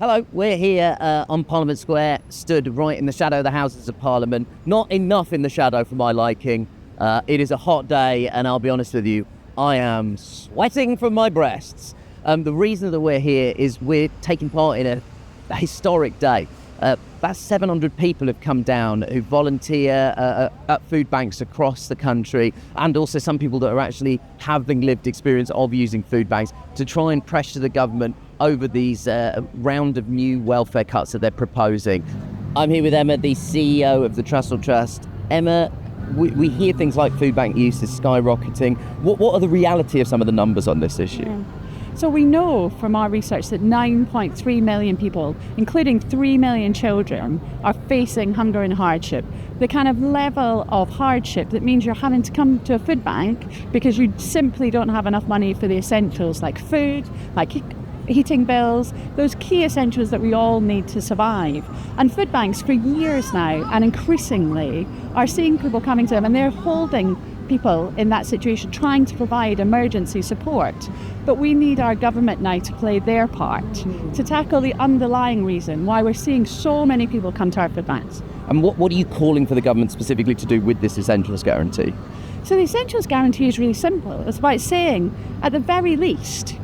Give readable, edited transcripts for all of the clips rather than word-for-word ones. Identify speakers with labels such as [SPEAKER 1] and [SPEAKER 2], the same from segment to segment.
[SPEAKER 1] Hello, we're here on Parliament Square, stood right in the shadow of the Houses of Parliament. Not enough in the shadow for my liking. It is a hot day, and I'll be honest with you, I am sweating from my breasts. The reason that we're here is we're taking part in a historic day. About 700 people have come down who volunteer at food banks across the country, and also some people that are actually having lived experience of using food banks to try and pressure the government over these round of new welfare cuts that they're proposing. I'm here with Emma, the CEO of the Trussell Trust. Emma, we hear things like food bank use is skyrocketing. What are the reality of some of the numbers on this issue?
[SPEAKER 2] Yeah. So we know from our research that 9.3 million people, including 3 million children, are facing hunger and hardship. The kind of level of hardship that means you're having to come to a food bank because you simply don't have enough money for the essentials like food, like heating bills, those key essentials that we all need to survive. And food banks for years now, and increasingly, are seeing people coming to them and they're holding people in that situation, trying to provide emergency support. But we need our government now to play their part, to tackle the underlying reason why we're seeing so many people come to our food banks.
[SPEAKER 1] And what are you calling for the government specifically to do with this Essentials Guarantee?
[SPEAKER 2] So the Essentials Guarantee is really simple. It's about saying, at the very least,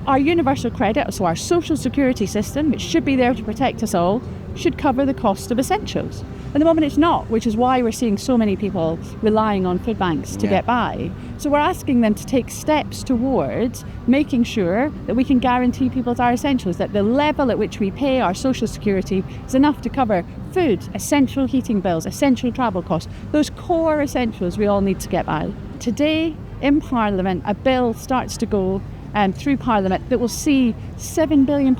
[SPEAKER 2] our universal credit, so our social security system, which should be there to protect us all, should cover the cost of essentials. At the moment it's not, which is why we're seeing so many people relying on food banks to get by. So we're asking them to take steps towards making sure that we can guarantee people's our essentials, that the level at which we pay our social security is enough to cover food, essential heating bills, essential travel costs, those core essentials we all need to get by. Today in Parliament, a bill starts to go through Parliament that will see £7 billion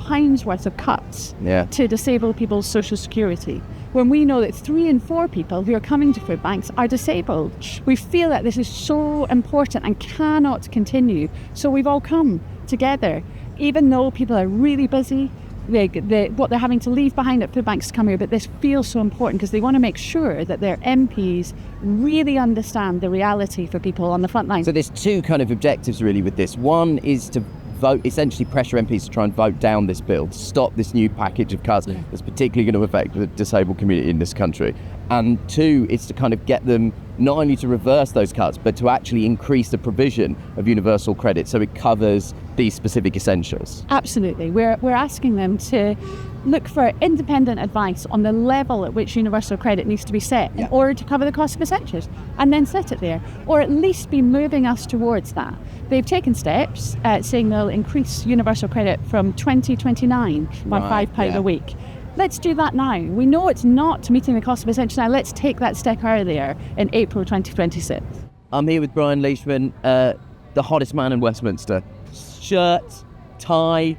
[SPEAKER 2] worth of cuts to disabled people's social security, when we know that 3 in 4 people who are coming to food banks are disabled. We feel that this is so important and cannot continue. So we've all come together, even though people are really busy, what they're having to leave behind at food banks to come here, but this feels so important because they want to make sure that their MPs really understand the reality for people on the front line.
[SPEAKER 1] So there's two kind of objectives really with this. One is to vote, essentially pressure MPs to try and vote down this bill, to stop this new package of cuts that's particularly going to affect the disabled community in this country. And two, is to kind of get them not only to reverse those cuts, but to actually increase the provision of universal credit so it covers these specific essentials.
[SPEAKER 2] Absolutely. We're asking them to look for independent advice on the level at which universal credit needs to be set in order to cover the cost of essentials, and then set it there, or at least be moving us towards that. They've taken steps saying they'll increase universal credit from 2029 by £5 a week. Let's do that now. We know it's not meeting the cost of essentials now. Let's take that step earlier in April 2026.
[SPEAKER 1] I'm here with Brian Leishman, the hottest man in Westminster. Shirt, tie.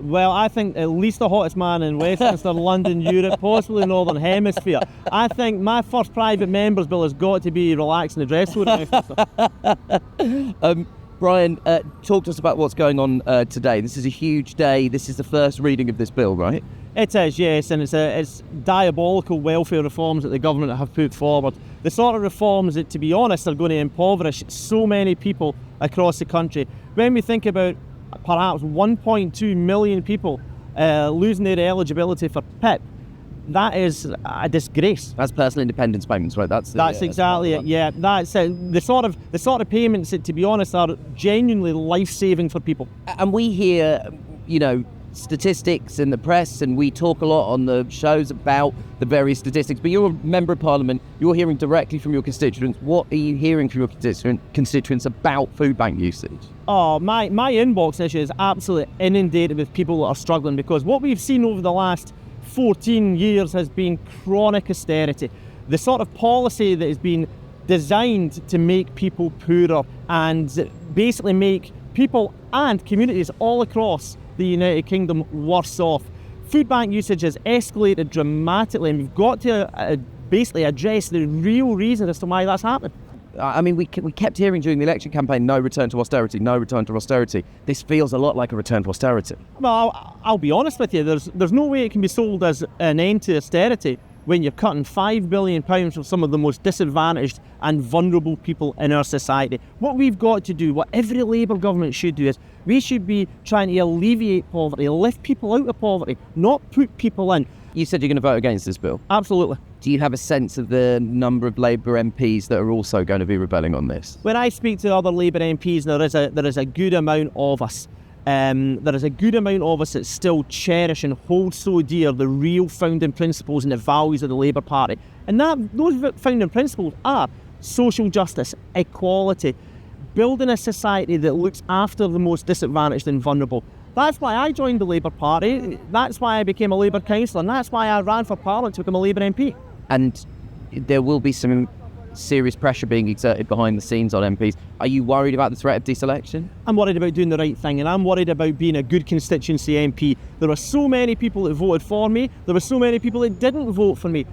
[SPEAKER 3] Well, I think at least the hottest man in Westminster, London, Europe, possibly Northern Hemisphere. I think my first private member's bill has got to be relaxing the dress code in Westminster.
[SPEAKER 1] Brian, talk to us about what's going on today. This is a huge day. This is the first reading of this bill, right?
[SPEAKER 3] It is, yes, and it's diabolical welfare reforms that the government have put forward. The sort of reforms that, to be honest, are going to impoverish so many people across the country. When we think about perhaps 1.2 million people losing their eligibility for PIP, that is a disgrace.
[SPEAKER 1] That's personal independence payments, right? That's
[SPEAKER 3] exactly it. Yeah, that's the sort of payments that, to be honest, are genuinely life-saving for people.
[SPEAKER 1] And we hear, statistics in the press, and we talk a lot on the shows about the various statistics, but you're a member of Parliament, you're hearing directly from your constituents. What are you hearing from your constituents about food bank usage?
[SPEAKER 3] Oh, my inbox issue is absolutely inundated with people that are struggling, because what we've seen over the last 14 years has been chronic austerity. The sort of policy that has been designed to make people poorer and basically make people and communities all across the United Kingdom worse off. Food bank usage has escalated dramatically, and we've got to basically address the real reason as to why that's happening.
[SPEAKER 1] I mean, we kept hearing during the election campaign, no return to austerity, no return to austerity. This feels a lot like a return to austerity.
[SPEAKER 3] Well, I'll be honest with you, there's no way it can be sold as an end to austerity when you're cutting £5 billion from some of the most disadvantaged and vulnerable people in our society. What we've got to do, what every Labour government should do, is we should be trying to alleviate poverty, lift people out of poverty, not put people in.
[SPEAKER 1] You said you're going to vote against this bill.
[SPEAKER 3] Absolutely.
[SPEAKER 1] Do you have a sense of the number of Labour MPs that are also going to be rebelling on this?
[SPEAKER 3] When I speak to other Labour MPs, there is a good amount of us. There is a good amount of us that still cherish and hold so dear the real founding principles and the values of the Labour Party. And those founding principles are social justice, equality, building a society that looks after the most disadvantaged and vulnerable. That's why I joined the Labour Party, that's why I became a Labour councillor, and that's why I ran for Parliament to become a Labour MP.
[SPEAKER 1] And there will be some serious pressure being exerted behind the scenes on MPs. Are you worried about the threat of deselection?
[SPEAKER 3] I'm worried about doing the right thing, and I'm worried about being a good constituency MP. There are so many people that voted for me, there were so many people that didn't vote for me.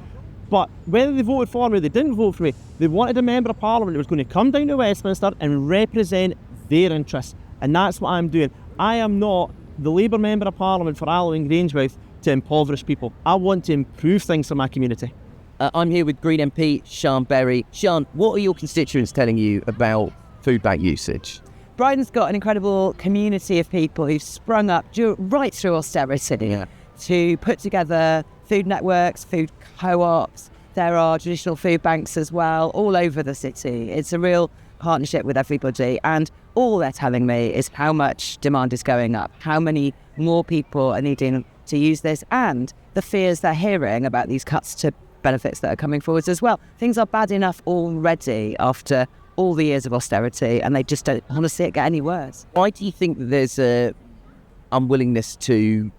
[SPEAKER 3] But whether they voted for me or they didn't vote for me, they wanted a member of Parliament that was going to come down to Westminster and represent their interests. And that's what I'm doing. I am not the Labour Member of Parliament for Alloa and Grangemouth to impoverish people. I want to improve things for my community.
[SPEAKER 1] I'm here with Green MP Sian Berry. Sian, what are your constituents telling you about food bank usage?
[SPEAKER 4] Brighton's got an incredible community of people who've sprung up right through austerity to put together food networks, food co-ops. There are traditional food banks as well, all over the city. It's a real partnership with everybody, and all they're telling me is how much demand is going up, how many more people are needing to use this, and the fears they're hearing about these cuts to benefits that are coming forwards as well. Things are bad enough already after all the years of austerity, and they just don't want to see it get any worse.
[SPEAKER 1] Why do you think that there's a unwillingness to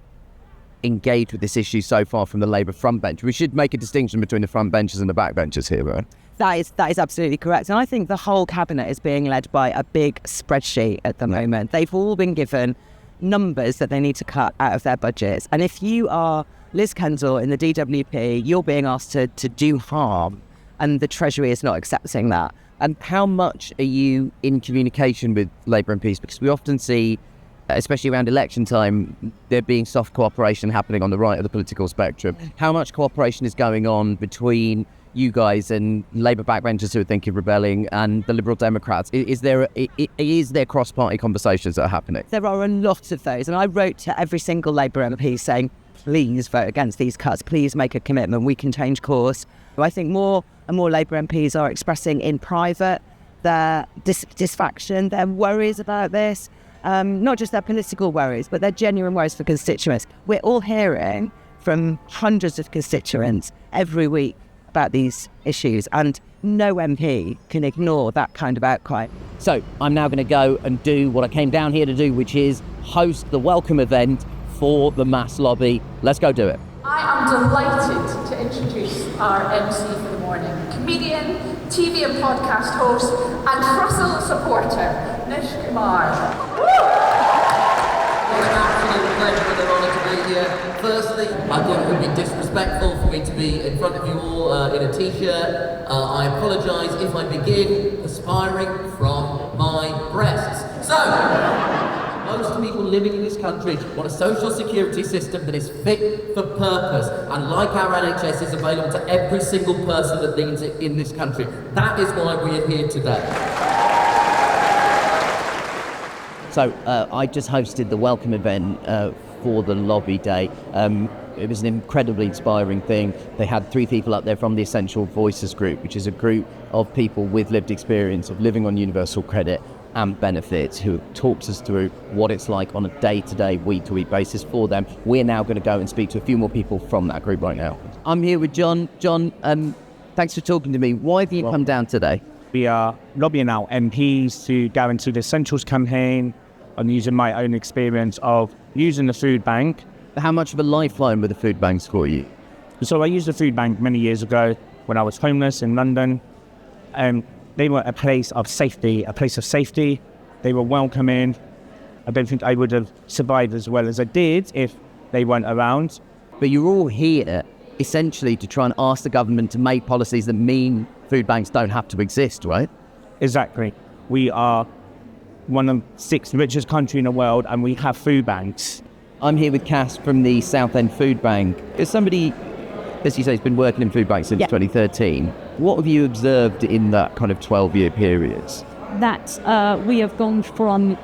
[SPEAKER 1] engage with this issue so far from the Labour frontbench? We should make a distinction between the frontbenchers and the backbenchers here, right?
[SPEAKER 4] That is absolutely correct. And I think the whole cabinet is being led by a big spreadsheet at the moment. They've all been given numbers that they need to cut out of their budgets. And if you are Liz Kendall in the DWP, you're being asked to do harm, and the Treasury is not accepting that.
[SPEAKER 1] And how much are you in communication with Labour MPs? Because we often see, especially around election time, there being soft cooperation happening on the right of the political spectrum. How much cooperation is going on between you guys and Labour backbenchers who are thinking of rebelling and the Liberal Democrats? Is there cross-party conversations that are happening?
[SPEAKER 4] There are a lot of those, and I wrote to every single Labour MP saying, please vote against these cuts, please make a commitment, we can change course. I think more and more Labour MPs are expressing in private their dissatisfaction, their worries about this, not just their political worries, but their genuine worries for constituents. We're all hearing from hundreds of constituents every week about these issues, and no MP can ignore that kind of outcry.
[SPEAKER 1] So I'm now going to go and do what I came down here to do, which is host the welcome event for the mass lobby. Let's go do it.
[SPEAKER 5] I am delighted to introduce our MC for the morning, comedian, TV and podcast host, and Trussell supporter, Nish.
[SPEAKER 6] It's an absolute pleasure and an honour to be here. Firstly, I thought it would be disrespectful for me to be in front of you all in a t-shirt. I apologise if I begin perspiring from my breasts. So, most people living in this country want a social security system that is fit for purpose, and like our NHS is available to every single person that needs it in this country. That is why we are here today.
[SPEAKER 1] So I just hosted the welcome event for the lobby day. It was an incredibly inspiring thing. They had 3 people up there from the Essential Voices group, which is a group of people with lived experience of living on universal credit and benefits, who talks us through what it's like on a day-to-day, week-to-week basis for them. We're now going to go and speak to a few more people from that group right now. I'm here with John. John, thanks for talking to me. Why have you come down today?
[SPEAKER 7] We are lobbying our MPs to go into the Essentials campaign and using my own experience of using the food bank.
[SPEAKER 1] How much of a lifeline were the food banks for you?
[SPEAKER 7] So I used the food bank many years ago when I was homeless in London. They were a place of safety. They were welcoming. I don't think I would have survived as well as I did if they weren't around.
[SPEAKER 1] But you're all here essentially to try and ask the government to make policies that mean food banks don't have to exist, right?
[SPEAKER 7] Exactly. We are one of the 6th richest country in the world, and we have food banks.
[SPEAKER 1] I'm here with Cass from the Southend Food Bank. As somebody as you say, it's been working in food banks since 2013. What have you observed in that kind of 12-year period?
[SPEAKER 2] That we have gone from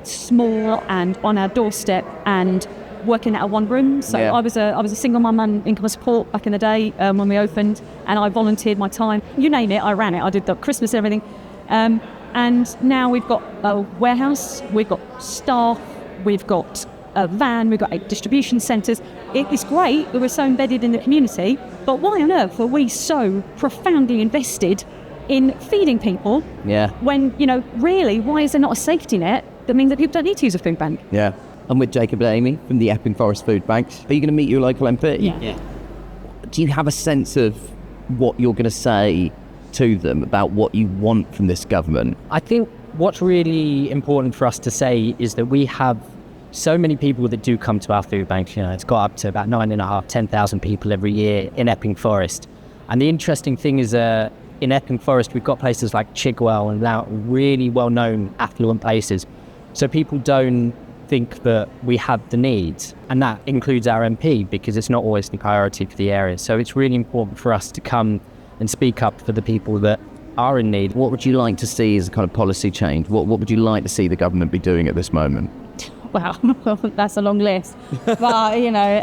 [SPEAKER 2] small and on our doorstep and working out of one room. So I was a single mum and income support back in the day when we opened, and I volunteered my time. You name it, I ran it. I did the Christmas and everything. And now we've got a warehouse, we've got staff, we've got a van, we've got 8 distribution centres. It's great that we're so embedded in the community, but why on earth are we so profoundly invested in feeding people?
[SPEAKER 1] Yeah.
[SPEAKER 2] When, really, why is there not a safety net that means that people don't need to use a food bank?
[SPEAKER 1] Yeah. I'm with Jacob and Amy from the Epping Forest Food Bank. Are you going to meet your local MP?
[SPEAKER 2] Yeah.
[SPEAKER 1] Do you have a sense of what you're going to say to them about what you want from this government?
[SPEAKER 8] I think what's really important for us to say is that we have so many people that do come to our food bank. It's got up to about 9,500, 10,000 people every year in Epping Forest. And the interesting thing is in Epping Forest, we've got places like Chigwell and now really well-known affluent places. So people don't think that we have the needs, and that includes our MP, because it's not always the priority for the area. So it's really important for us to come and speak up for the people that are in need.
[SPEAKER 1] What would you like to see as a kind of policy change? What would you like to see the government be doing at this moment?
[SPEAKER 2] Well, that's a long list. But,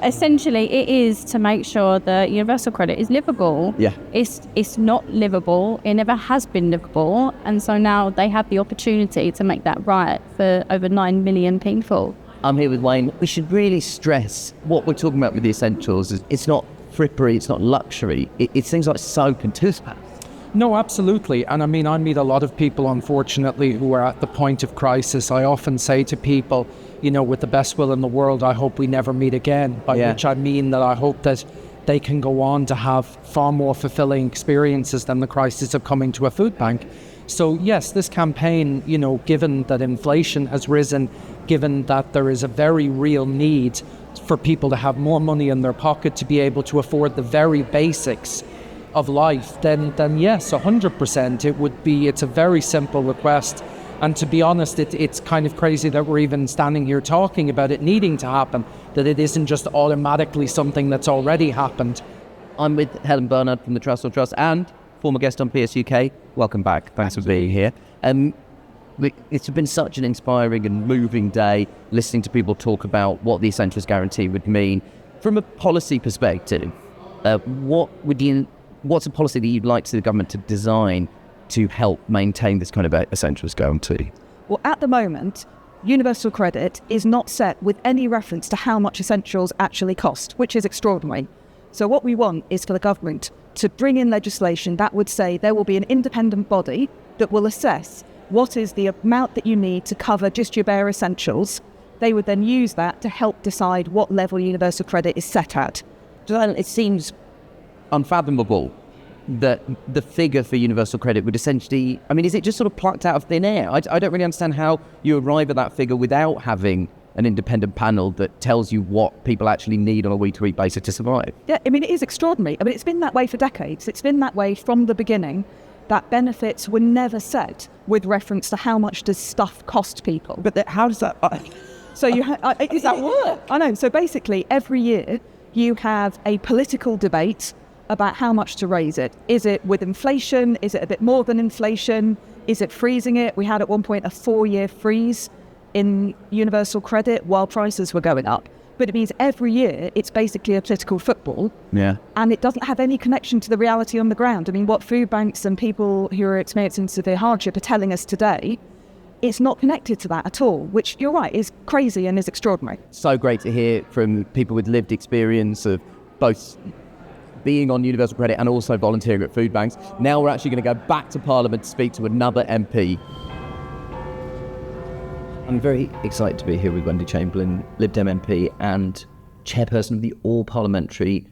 [SPEAKER 2] essentially it is to make sure that universal credit is livable.
[SPEAKER 1] Yeah.
[SPEAKER 2] It's not livable. It never has been livable. And so now they have the opportunity to make that right for over 9 million people.
[SPEAKER 1] I'm here with Wayne. We should really stress what we're talking about with the essentials is it's not frippery, it's not luxury. It's things like soap and toothpaste.
[SPEAKER 9] No, absolutely. And I meet a lot of people, unfortunately, who are at the point of crisis. I often say to people, with the best will in the world, I hope we never meet again. By which I mean that I hope that they can go on to have far more fulfilling experiences than the crisis of coming to a food bank. So yes, this campaign, given that inflation has risen, given that there is a very real need for people to have more money in their pocket to be able to afford the very basics of life, then yes, 100%. It's a very simple request. And to be honest, it's kind of crazy that we're even standing here talking about it needing to happen, that it isn't just automatically something that's already happened.
[SPEAKER 1] I'm with Helen Bernard from the Trussell Trust and former guest on PS UK. Welcome back. Thanks for being here. It's been such an inspiring and moving day listening to people talk about what the Essentials Guarantee would mean. From a policy perspective, what's a policy that you'd like to see the government to design to help maintain this kind of essentials guarantee?
[SPEAKER 10] Well, at the moment, universal credit is not set with any reference to how much essentials actually cost, which is extraordinary. So what we want is for the government to bring in legislation that would say there will be an independent body that will assess what is the amount that you need to cover just your bare essentials. They would then use that to help decide what level universal credit is set at.
[SPEAKER 1] It seems unfathomable that the figure for universal credit would essentially, is it just sort of plucked out of thin air? I don't really understand how you arrive at that figure without having an independent panel that tells you what people actually need on a week-to-week basis to survive.
[SPEAKER 10] Yeah, it is extraordinary. It's been that way for decades. It's been that way from the beginning, that benefits were never set with reference to how much does stuff cost people.
[SPEAKER 1] But how does that...
[SPEAKER 10] So
[SPEAKER 1] does that work?
[SPEAKER 10] I know. So basically, every year you have a political debate about how much to raise it. Is it with inflation? Is it a bit more than inflation? Is it freezing it? We had at one point a 4-year freeze in universal credit while prices were going up. But it means every year it's basically a political football.
[SPEAKER 1] Yeah.
[SPEAKER 10] And it doesn't have any connection to the reality on the ground. What food banks and people who are experiencing severe hardship are telling us today, it's not connected to that at all, which, you're right, is crazy and is extraordinary.
[SPEAKER 1] So great to hear from people with lived experience of both being on universal credit and also volunteering at food banks. Now we're actually going to go back to Parliament to speak to another MP. I'm very excited to be here with Wendy Chamberlain, Lib Dem MP and chairperson of the All-Parliamentary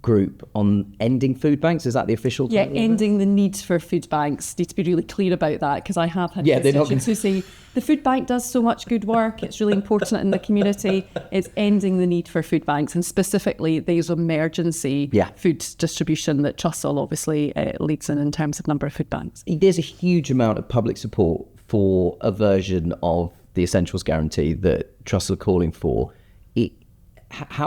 [SPEAKER 1] Group on ending food banks. Is that the official
[SPEAKER 11] Yeah,
[SPEAKER 1] title?
[SPEAKER 11] ending the need for food banks. Need to be really clear about that, because I have had
[SPEAKER 1] they're not
[SPEAKER 11] constituents who say the food bank does so much good work, it's really important in the community. It's ending the need for food banks, and specifically these emergency food distribution that Trussell obviously leads in terms of number of food banks.
[SPEAKER 1] There's a huge amount of public support for a version of the Essentials Guarantee that Trussell are calling for.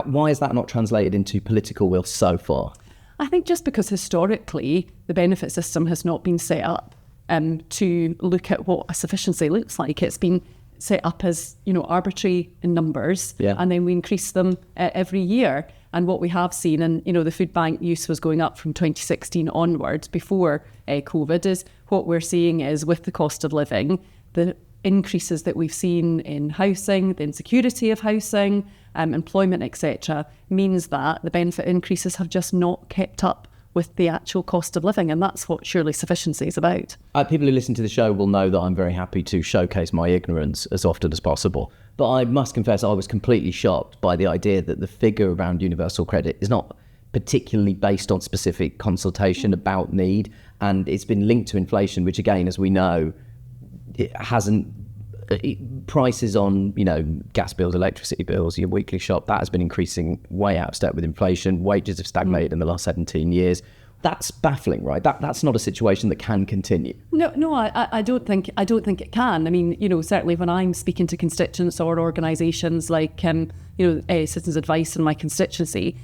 [SPEAKER 1] Why is that not translated into political will so far?
[SPEAKER 11] I think just because historically the benefit system has not been set up to look at what a sufficiency looks like. It's been set up as, arbitrary in numbers, and then we increase them every year. And what we have seen, and the food bank use was going up from 2016 onwards before COVID, is what we're seeing is with the cost of living, the increases that we've seen in housing, the insecurity of housing, employment, etc., means that the benefit increases have just not kept up with the actual cost of living, and that's what surely sufficiency is about.
[SPEAKER 1] People who listen to the show will know that I'm very happy to showcase my ignorance as often as possible. But I must confess I was completely shocked by the idea that the figure around universal credit is not particularly based on specific consultation about need, and it's been linked to inflation, which again, as we know, it hasn't. Prices on, gas bills, electricity bills, your weekly shop, that has been increasing way out of step with inflation. Wages have stagnated in the last 17 years. That's baffling, right? That's not a situation that can continue.
[SPEAKER 11] No, I don't think it can. I mean, certainly when I'm speaking to constituents or organisations like, Citizens Advice in my constituency,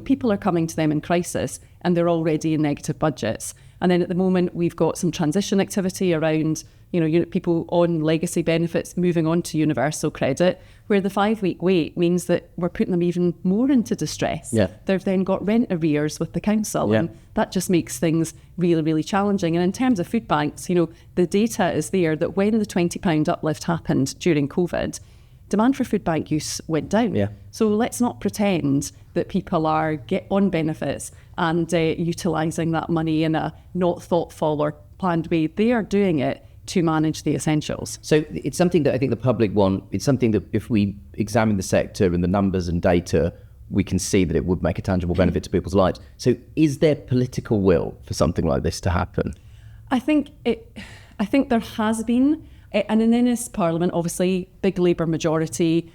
[SPEAKER 11] people are coming to them in crisis and they're already in negative budgets. And then at the moment, we've got some transition activity around, people on legacy benefits moving on to universal credit, where the 5-week wait means that we're putting them even more into distress. Yeah. They've then got rent arrears with the council, and that just makes things really, really challenging. And in terms of food banks, the data is there that when the £20 uplift happened during COVID, demand for food bank use went down. Yeah. So let's not pretend that people are on benefits and utilising that money in a not thoughtful or planned way. They are doing it to manage the essentials.
[SPEAKER 1] So it's something that I think the public want. It's something that if we examine the sector and the numbers and data, we can see that it would make a tangible benefit to people's lives. So is there political will for something like this to happen?
[SPEAKER 11] I think there has been. And in this Parliament, obviously, big Labour majority,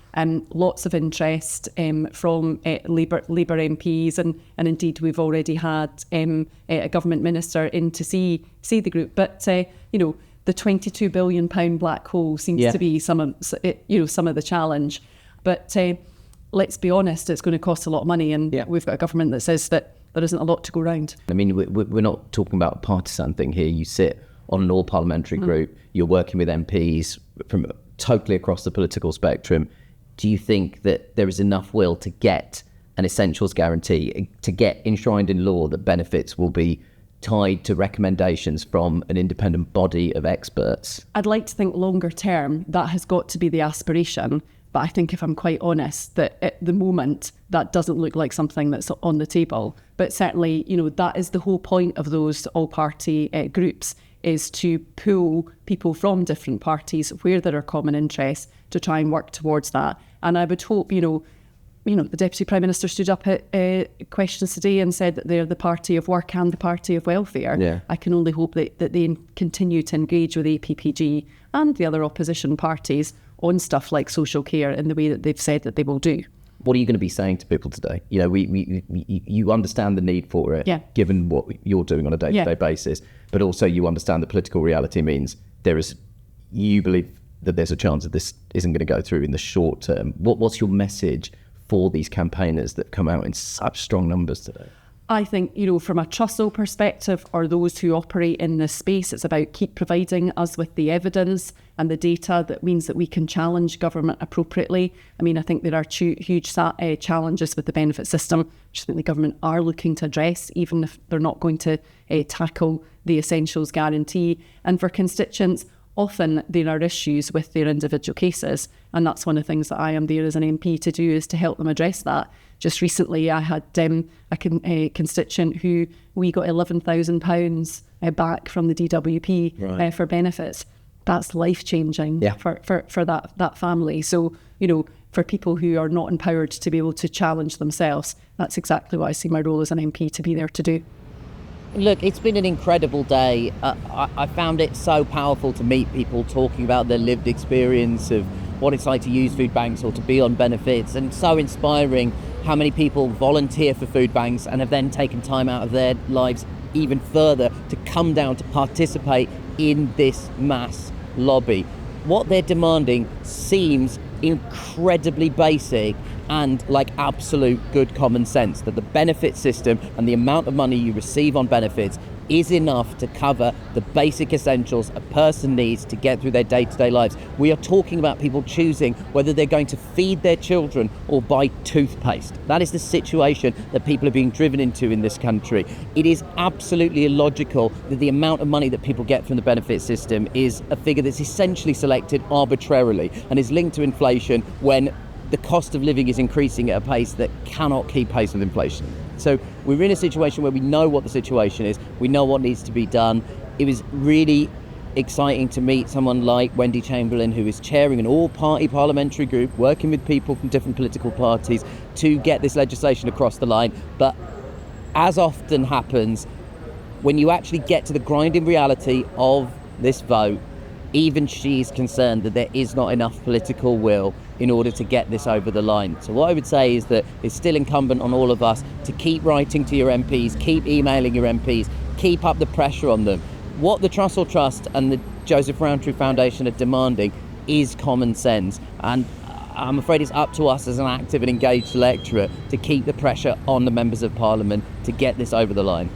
[SPEAKER 11] lots of interest from Labour MPs, and indeed we've already had a government minister in to see the group. But the £22 billion black hole seems to be some of the challenge. But let's be honest, it's going to cost a lot of money, and we've got a government that says that there isn't a lot to go round.
[SPEAKER 1] I mean, we're not talking about a partisan thing here. You sit on an all-parliamentary group, you're working with MPs from totally across the political spectrum. Do you think that there is enough will to get an essentials guarantee, to get enshrined in law that benefits will be tied to recommendations from an independent body of experts?
[SPEAKER 11] I'd like to think longer term, that has got to be the aspiration. But I think if I'm quite honest, that at the moment, that doesn't look like something that's on the table. But certainly, that is the whole point of those all-party groups, is to pull people from different parties where there are common interests to try and work towards that. And I would hope, the Deputy Prime Minister stood up at questions today and said that they're the party of work and the party of welfare. Yeah. I can only hope that they continue to engage with APPG and the other opposition parties on stuff like social care in the way that they've said that they will do.
[SPEAKER 1] What are you going to be saying to people today? You understand the need for it, given what you're doing on a day-to-day basis, but also you understand the political reality means you believe that there's a chance that this isn't going to go through in the short term. What's your message for these campaigners that come out in such strong numbers today?
[SPEAKER 11] I think, from a Trussell perspective, or those who operate in this space, it's about keep providing us with the evidence and the data that means that we can challenge government appropriately. I mean, I think there are huge challenges with the benefit system, which I think the government are looking to address, even if they're not going to tackle the essentials guarantee. And for constituents, often there are issues with their individual cases, and that's one of the things that I am there as an MP to do, is to help them address that. Just recently I had a constituent who we got £11,000 back from the DWP for benefits. That's life-changing for that family. So, for people who are not empowered to be able to challenge themselves, that's exactly what I see my role as an MP to be there to do.
[SPEAKER 1] Look, it's been an incredible day. I found it so powerful to meet people talking about their lived experience of what it's like to use food banks or to be on benefits, and so inspiring how many people volunteer for food banks and have then taken time out of their lives even further to come down to participate in this mass lobby. What they're demanding seems incredibly basic and like absolute good common sense that the benefit system and the amount of money you receive on benefits is enough to cover the basic essentials a person needs to get through their day-to-day lives. We are talking about people choosing whether they're going to feed their children or buy toothpaste. That is the situation that people are being driven into in this country. It is absolutely illogical that the amount of money that people get from the benefit system is a figure that's essentially selected arbitrarily and is linked to inflation when the cost of living is increasing at a pace that cannot keep pace with inflation. So we're in a situation where we know what the situation is, we know what needs to be done. It was really exciting to meet someone like Wendy Chamberlain, who is chairing an all-party parliamentary group, working with people from different political parties to get this legislation across the line. But as often happens, when you actually get to the grinding reality of this vote, even she's concerned that there is not enough political will in order to get this over the line. So what I would say is that it's still incumbent on all of us to keep writing to your MPs, keep emailing your MPs, keep up the pressure on them. What the Trussell Trust and the Joseph Rowntree Foundation are demanding is common sense, and I'm afraid it's up to us as an active and engaged electorate to keep the pressure on the members of Parliament to get this over the line.